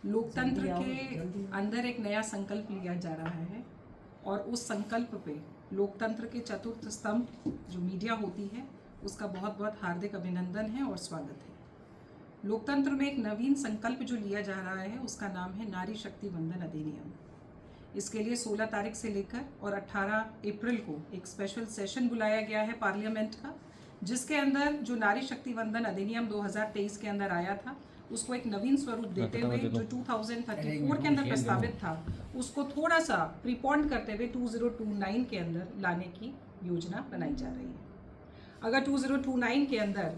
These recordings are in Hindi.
लोकतंत्र के अंदर एक नया संकल्प लिया जा रहा है और उस संकल्प पे लोकतंत्र के चतुर्थ स्तंभ जो मीडिया होती है उसका बहुत बहुत हार्दिक अभिनंदन है और स्वागत है। लोकतंत्र में एक नवीन संकल्प जो लिया जा रहा है उसका नाम है नारी शक्ति वंदन अधिनियम। इसके लिए 16 तारीख से लेकर और 18 अप्रैल को एक स्पेशल सेशन बुलाया गया है पार्लियामेंट का, जिसके अंदर जो नारी शक्ति वंदन अधिनियम 2023 के अंदर आया था उसको एक नवीन स्वरूप देते हुए जो 2034 के अंदर प्रस्तावित था उसको थोड़ा सा प्रीपोन्ड करते हुए 2029 के अंदर लाने की योजना बनाई जा रही है। अगर 2029 के अंदर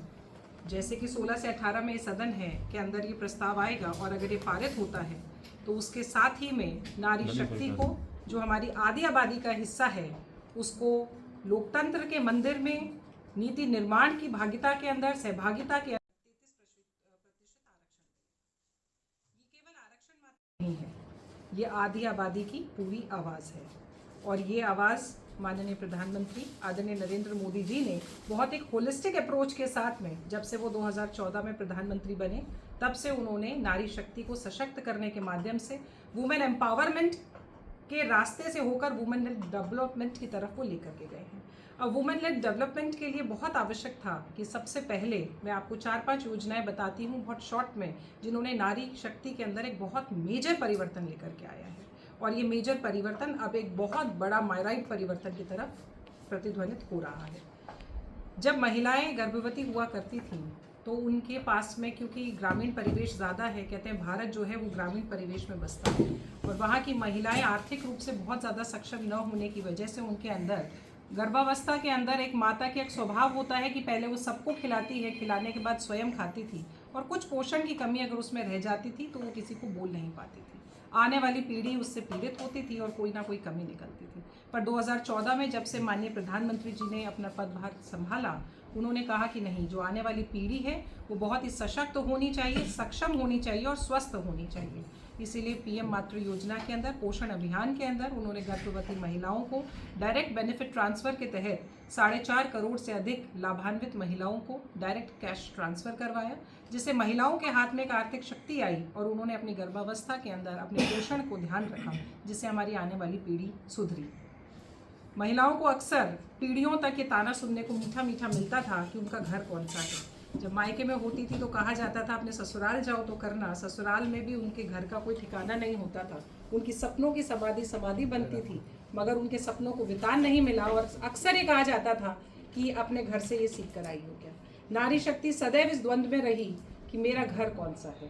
जैसे कि 16 से 18 में सदन है के अंदर ये प्रस्ताव आएगा और अगर ये पारित होता है तो उसके साथ ही में नारी शक्ति को जो हमारी आधी आबादी का हिस्सा है उसको लोकतंत्र के मंदिर में नीति निर्माण की भागीदारी के अंदर सहभागिता के 33% आरक्षण। ये केवल आरक्षण मात्र नहीं है, ये आधी आबादी की पूरी आवाज़ है और ये आवाज़ माननीय प्रधानमंत्री आदरणीय नरेंद्र मोदी जी ने बहुत एक होलिस्टिक अप्रोच के साथ में जब से वो 2014 में प्रधानमंत्री बने तब से उन्होंने नारी शक्ति को सशक्त करने के माध्यम से वुमेन एम्पावरमेंट के रास्ते से होकर वुमेन लेड डेवलपमेंट की तरफ वो लेकर के गए हैं। अब वुमेन लेड डेवलपमेंट के लिए बहुत आवश्यक था कि सबसे पहले मैं आपको 4-5 योजनाएं बताती हूँ बहुत शॉर्ट में, जिन्होंने नारी शक्ति के अंदर एक बहुत मेजर परिवर्तन लेकर के आया है और ये मेजर परिवर्तन अब एक बहुत बड़ा माइराइट परिवर्तन की तरफ प्रतिध्वनित हो रहा है। जब महिलाएं गर्भवती हुआ करती थीं तो उनके पास में, क्योंकि ग्रामीण परिवेश ज़्यादा है, कहते हैं भारत जो है वो ग्रामीण परिवेश में बसता है और वहाँ की महिलाएं आर्थिक रूप से बहुत ज़्यादा सक्षम न होने की वजह से उनके अंदर गर्भावस्था के अंदर एक माता का एक स्वभाव होता है कि पहले वो सबको खिलाती है, खिलाने के बाद स्वयं खाती थी और कुछ पोषण की कमी अगर उसमें रह जाती थी तो वो किसी को बोल नहीं पाती थी। आने वाली पीढ़ी उससे पीड़ित होती थी और कोई ना कोई कमी निकलती थी। पर 2014 में जब से माननीय प्रधानमंत्री जी ने अपना पदभार संभाला, उन्होंने कहा कि नहीं, जो आने वाली पीढ़ी है वो बहुत ही सशक्त होनी चाहिए, सक्षम होनी चाहिए और स्वस्थ होनी चाहिए। इसीलिए पीएम मातृ योजना के अंदर, पोषण अभियान के अंदर उन्होंने गर्भवती महिलाओं को डायरेक्ट बेनिफिट ट्रांसफ़र के तहत 4.5 करोड़ से अधिक लाभान्वित महिलाओं को डायरेक्ट कैश ट्रांसफ़र करवाया, जिससे महिलाओं के हाथ में एक आर्थिक शक्ति आई और उन्होंने अपनी गर्भावस्था के अंदर अपने पोषण को ध्यान रखा, जिससे हमारी आने वाली पीढ़ी सुधरी। महिलाओं को अक्सर पीढ़ियों तक ये ताना सुनने को मीठा मीठा मिलता था कि उनका घर कौन सा है। जब मायके में होती थी तो कहा जाता था अपने ससुराल जाओ तो करना, ससुराल में भी उनके घर का कोई ठिकाना नहीं होता था। उनकी सपनों की समाधि बनती थी मगर उनके सपनों को वितान नहीं मिला और अक्सर ये कहा जाता था कि अपने घर से ये सीख कर आई हो क्या। नारी शक्ति सदैव इस द्वंद्व में रही कि मेरा घर कौन सा है,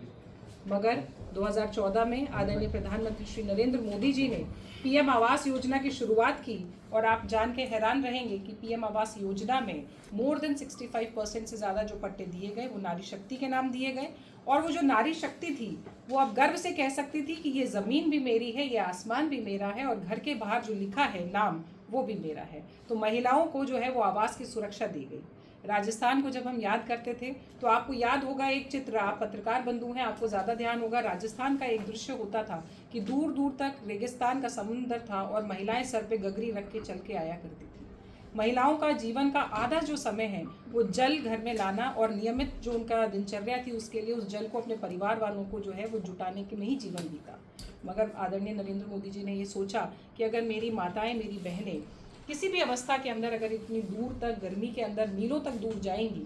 मगर 2014 में आदरणीय प्रधानमंत्री श्री नरेंद्र मोदी जी ने पीएम आवास योजना की शुरुआत की और आप जान के हैरान रहेंगे कि पीएम आवास योजना में मोर देन 65% से ज़्यादा जो पट्टे दिए गए वो नारी शक्ति के नाम दिए गए और वो जो नारी शक्ति थी वो अब गर्व से कह सकती थी कि ये ज़मीन भी मेरी है, ये आसमान भी मेरा है और घर के बाहर जो लिखा है नाम वो भी मेरा है। तो महिलाओं को जो है वो आवास की सुरक्षा दी गई। राजस्थान को जब हम याद करते थे तो आपको याद होगा एक चित्र, आप पत्रकार बंधु हैं, आपको ज़्यादा ध्यान होगा, राजस्थान का एक दृश्य होता था कि दूर दूर तक रेगिस्तान का समुंदर था और महिलाएं सर पे गगरी रख के चल के आया करती थी। महिलाओं का जीवन का आधा जो समय है वो जल घर में लाना और नियमित जो उनका दिनचर्या थी उसके लिए उस जल को अपने परिवार वालों को जो है वो जुटाने के में ही जीवन बीता। मगर आदरणीय नरेंद्र मोदी जी ने ये सोचा कि अगर मेरी माताएं, मेरी बहनें किसी भी अवस्था के अंदर अगर इतनी दूर तक गर्मी के अंदर मीलों तक दूर जाएंगी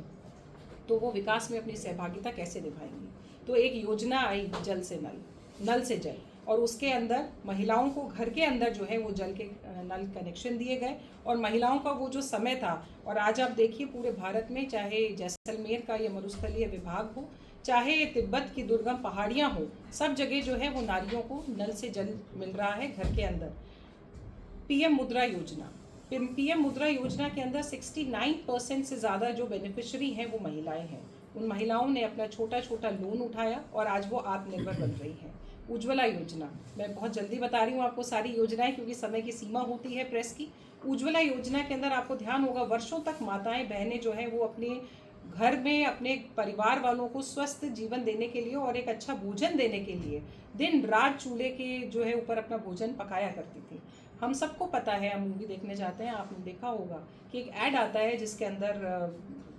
तो वो विकास में अपनी सहभागिता कैसे निभाएंगी। तो एक योजना आई जल से नल, नल से जल, और उसके अंदर महिलाओं को घर के अंदर जो है वो जल के नल कनेक्शन दिए गए और महिलाओं का वो जो समय था, और आज आप देखिए पूरे भारत में चाहे जैसलमेर का या मरुस्थलीय विभाग हो, चाहे तिब्बत की दुर्गम पहाड़ियाँ हो, सब जगह जो है वो नारियों को नल से जल मिल रहा है घर के अंदर। पीएम मुद्रा योजना, पीएम मुद्रा योजना के अंदर 69% से ज़्यादा जो बेनिफिशियरी हैं वो महिलाएं हैं। उन महिलाओं ने अपना छोटा छोटा लोन उठाया और आज वो आत्मनिर्भर बन रही हैं। उज्ज्वला योजना, मैं बहुत जल्दी बता रही हूँ आपको सारी योजनाएं क्योंकि समय की सीमा होती है प्रेस की। उज्ज्वला योजना के अंदर आपको ध्यान होगा वर्षों तक माताएं बहनें जो है वो अपने घर में अपने परिवार वालों को स्वस्थ जीवन देने के लिए और एक अच्छा भोजन देने के लिए दिन रात चूल्हे के जो है ऊपर अपना भोजन पकाया करती थी। हम सबको पता है, हम मूवी देखने जाते हैं, आपने देखा होगा कि एक ऐड आता है जिसके अंदर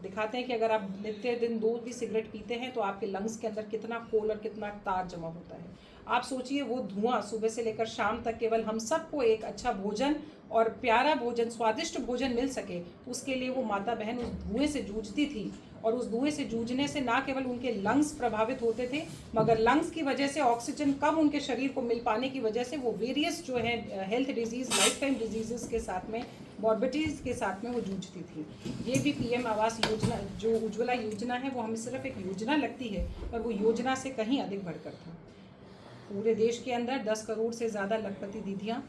दिखाते हैं कि अगर आप नित्य दिन 2 भी सिगरेट पीते हैं तो आपके लंग्स के अंदर कितना कोल और कितना तार जमा होता है। आप सोचिए वो धुआं सुबह से लेकर शाम तक केवल हम सबको एक अच्छा भोजन और प्यारा भोजन, स्वादिष्ट भोजन मिल सके, उसके लिए वो माता बहन उस धुएं से जूझती थी। और उस धुएं से जूझने से ना केवल उनके लंग्स प्रभावित होते थे, मगर लंग्स की वजह से ऑक्सीजन कम उनके शरीर को मिल पाने की वजह से वो वेरियस जो है health disease, life time diseases के साथ में, मॉर्बिडिटीज़ के साथ में वो जूझती थी। ये भी पीएम आवास योजना, जो उज्ज्वला योजना है, वो हमें सिर्फ एक योजना लगती है, पर वो योजना से कहीं अधिक बढ़कर था। पूरे देश के अंदर 10 करोड़ से ज़्यादा लखपति दीदियाँ,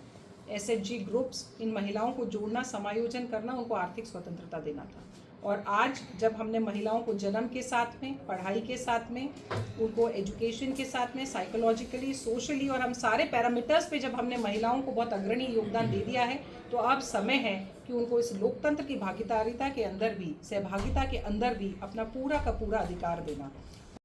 एसएचजी ग्रुप्स, इन महिलाओं को जोड़ना, समायोजन करना, उनको आर्थिक स्वतंत्रता देना था। और आज जब हमने महिलाओं को जन्म के साथ में, पढ़ाई के साथ में, उनको एजुकेशन के साथ में, साइकोलॉजिकली, सोशली और हम सारे पैरामीटर्स पे जब हमने महिलाओं को बहुत अग्रणी योगदान दे दिया है, तो अब समय है कि उनको इस लोकतंत्र की भागीदारिता के अंदर भी, सहभागिता के अंदर भी अपना पूरा का पूरा अधिकार देना।